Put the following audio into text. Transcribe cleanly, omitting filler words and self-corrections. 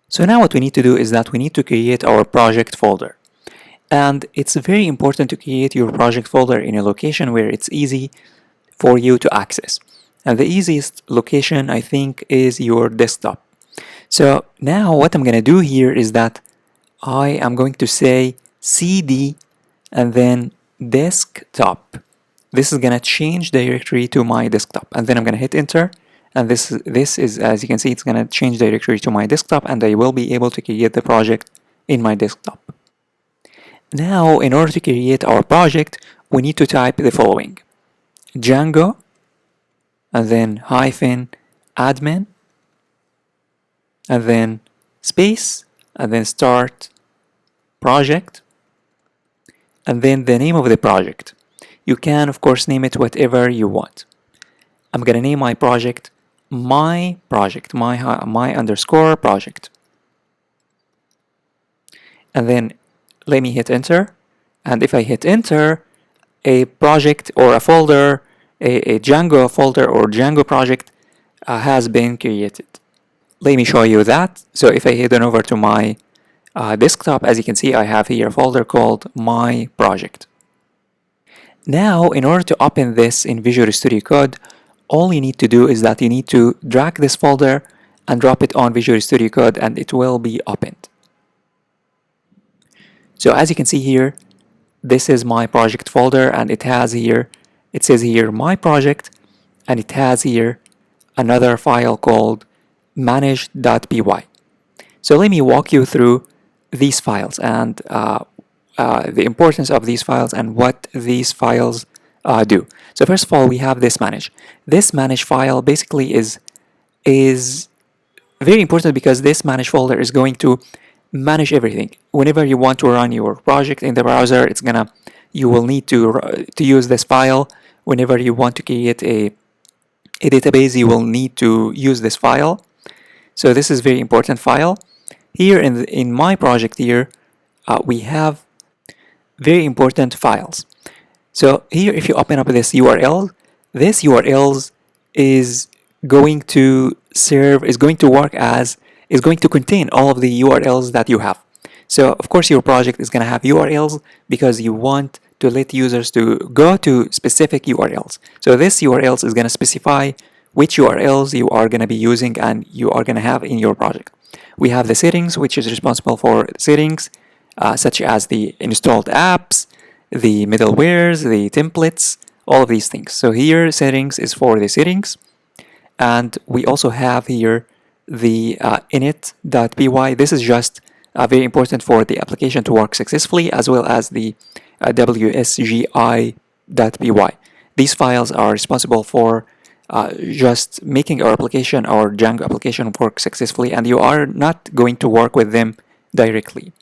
So now what we need to do is that we need to create our project folder. And it's very important to create your project folder in a location where it's easy for you to access. And the easiest location, I think, is your desktop. So now what I'm going to do here is that I am going to say cd and then desktop. This is going to change directory to my desktop. And then I'm going to hit enter. And this is, as you can see, it's going to change directory to my desktop, and I will be able to create the project in my desktop. Now, in order to create our project, we need to type the following: Django, and then hyphen admin, and then space, and then start project, and then the name of the project. You can, of course, name it whatever you want. I'm going to name my project my underscore project. And then let me hit enter. And if I hit enter, a project or a folder, a Django folder or Django project has been created. Let me show you that. So if I head on over to my desktop, as you can see, I have here a folder called my project. Now, in order to open this in Visual Studio Code, all you need to do is that you need to drag this folder and drop it on Visual Studio Code, and it will be opened. So as you can see here, this is my project folder, and it says here my project, and it has here another file called manage.py. So let me walk you through these files and the importance of these files and what these files do. So first of all, we have this manage. This manage file basically is very important because this manage folder is going to manage everything. Whenever you want to run your project in the browser, you will need to use this file. Whenever you want to create a database, you will need to use this file. So this is very important file. Here in my project here, we have very important files. So here, if you open up this URL is going to contain all of the URLs that you have. So of course your project is going to have URLs because you want to let users to go to specific URLs. So this URLs is going to specify which URLs you are going to be using and you are going to have in your project. We have the settings, which is responsible for settings such as the installed apps, the middlewares, the templates, all of these things. So here settings is for the settings, and we also have here the init.py. This is just very important for the application to work successfully, as well as the wsgi.py. These files are responsible for just making our Django application work successfully, and you are not going to work with them directly.